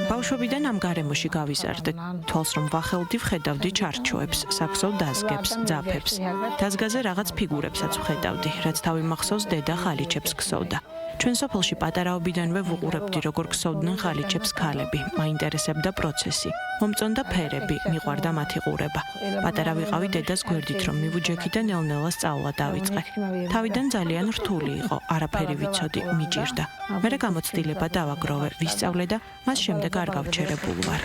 ბავშვობიდან ამ გარემოში გავიზარდე. თვალს რომ ვახელდი, ვხედავდი ჩარჩოებს, საქსოვ დაზგებს, ძაფებს. დაზგაზე რაღაც ფიგურებსაც ვხედავდი, რაც თავი მახსოვს დედა ხალიჩებს ქსოვდა. ჩვენ სოფელში პატარაობიდანვე ვუყურებდი, როგორ ქსოვდნენ ხალიჩებს ქალები. მაინტერესებდა პროცესი. მომწონდა ფერები, მიყვარდა მათი ყურება. პატარა ვიყავი დედას გვერდით რომ მივუჯექი და ნელ-ნელა სწავლა დავიწყე. თავიდან ძალიან რთული იყო, არაფერი ვიცოდი, მიჭირდა. მერე გამოცდილება დავაგროვე, ვისწავლე და მას შემდეგ არ გავჩერებულ ვარ.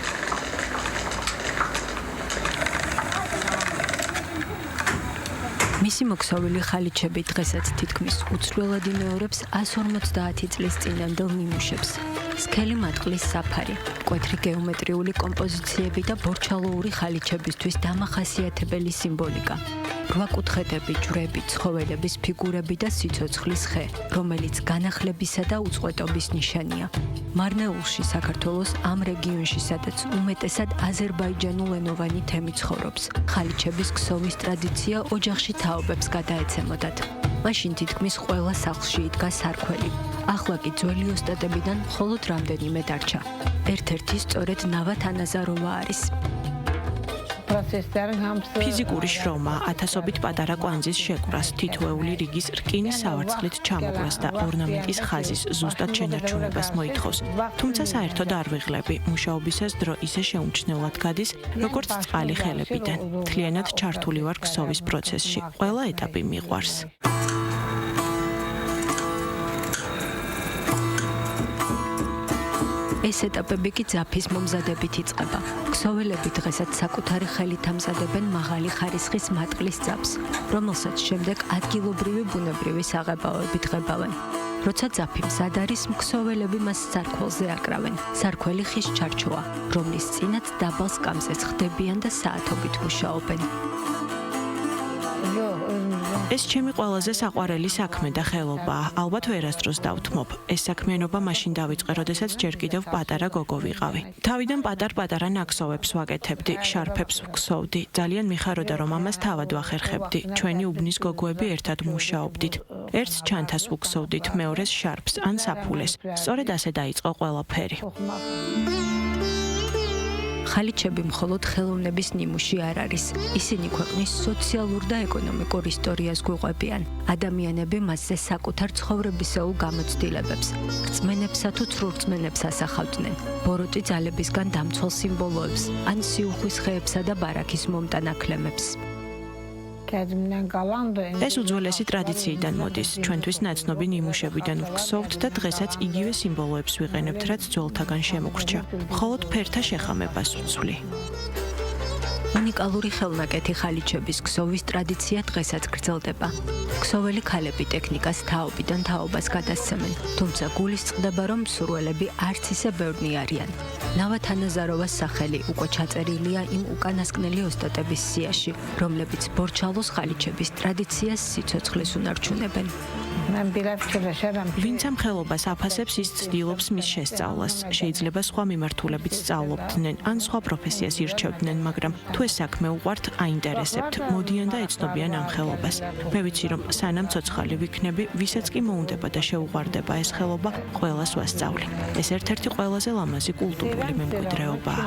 მისი მოქსოვილი ხალიჩები დღესაც თითქმის უცვლელად იმეორებს 150 წლის წინანდელ ნიმუშებს. სქელი მატყლის საფარი, მკვეთრი გეომეტრიული კომპოზიციები და ბორჩალოური ხალიჩებისთვის დამახასიათებელი სიმბოლიკა. რვაკუთხედები, ჯვრები, ცხოველების ფიგურები და სიცოცხლის ხე, რომელიც განახლებისა და უწყვეტობის ნიშანია. მარნეულში საქართველოს ამ რეგიონში, სადაც უმეტესად აზერბაიჯანულენოვანი თემი ცხოვრობს, ხალიჩების ქსოვის ტრადიცია ოჯახში თაობებს გადაეცემოდათ. მაშინ თითქმის ყველა სახლში იდგა სარქველი. ახლა კი ძველი ოსტატებიდან მხოლოდ რამდენიმე დარჩა. ერთ-ერთი სწორედ ნავა თანაზაროვა არის. ფიზიკური შრომა, ათასობით პატარა კვანძის შეკვრას, თითოეული რიგის რკინის სავარცხლით ჩამოკლას და ორნამენტის ხაზის ზუსტად შენარჩუნებას მოითხოვს. თუმცა საერთოდ არ ვიღლები, მუშაობისას დრო ისე შეუმჩნევლად გადის, როგორც წყალი ხელებიდან. მთლიანად ჩართული ვარ ქსოვის პროცესში. ყველა ეტაპი მიყვარს. ეს ეტაპები კი ძაფის მომზადებით იწყება. ქსოველები დღესაც საკუთარი ხელით ამზადებენ მაღალი ხარისხის მატყლის ძაფს, რომელსაც შემდეგ ადგილობრივი ბუნებრივი საღებავები დღებავენ. როცა ძაფი მზად არის, ქსოველები მას სარქველზე აკრავენ. სარქველი ხის ჩარჩოა, რომლის წინაც დაბალ სკამზე ხდებიან და საათობით მუშაობენ. ეს ჩემი ყველაზე საყვარელი საქმე და ხელობაა. ალბათ ვერასდროს დავთმობ. ეს საქმიანობა მაშინ დავიწყე, როდესაც ჯერ კიდევ პატარა გოგო ვიყავი. თავიდან პატარ-პატარა ნაკსოვებს ვაკეთებდი, შარფებს ვქსოვდი. ძალიან მიხაროდა, რომ ამას თავად ვახერხებდი. ჩვენი უბნის გოგოები ერთად მუშაობდით. ერთს ჩანთას ვუქსოვდით, მეორეს შარფს ან საფულეს. სწორედ ასე დაიწყო ყველაფერი. ხალიჩები მხოლოდ ხელოვნების ნიმუში არ არის. ისინი ქვეყნის სოციალურ და ეკონომიკურ ისტორიას გვიყვებიან. ადამიანები მასზე საკუთარ ცხოვრებისეულ გამოცდილებებს, რწმენებსა თუ ცრურწმენებს ასახავდნენ. ბოროტი ძალებისგან დამცველ სიმბოლოებს, ან სიუხვის ხეებსა და ბარაქის მომტანაკლემებს. ეს უძველესი ტრადიციიდან მოდის. ჩვენთვის ნაცნობი ნიმუშებიდან ვგსოვთ და დღესაც იგივე სიმბოლოებს ვიყენებთ, რაც ძველთაგან შემოგრჩა. მხოლოდ ფერთა შეხამებას ვცვლი. უნიკალური ხელნაკეთი ხალიჩების ქსოვის ტრადიცია დღესაც გრძელდება. ქსოველი ქალები ტექნიკას თაობიდან თაობას გადასცემენ, თუმცა გულისწყდება, რომ მსურველები არც ისე ბევრნი არიან. ნავა თანაზაროვას სახელი უკვე ჩაწერილია იმ უკანასკნელი ოსტატების სიაში, რომლებიც ბორჩალოს ხალიჩების ტრადიციას სიცოცხლეს უნარჩუნებენ. ვინც ამ ხელობას აფასებს, ის ცდილობს მის შესწავლას. შეიძლება სხვა მიმართულებით სწავლობდნენ, ან სხვა პროფესიას ირჩევდნენ, მაგრამ თუ ეს საქმე უყვართ, აინტერესებთ, მოდიან და ეცნობიან ამ ხელობას. მე ვიცი, რომ სანამ ცოცხალი ვიქნები, ვისაც კი მოუნდება და შეუყვარდება ეს ხელობა, ყველას ვასწავლი. ეს ერთ-ერთი ყველაზე ლამაზი კულტურული მემკვიდრეობაა.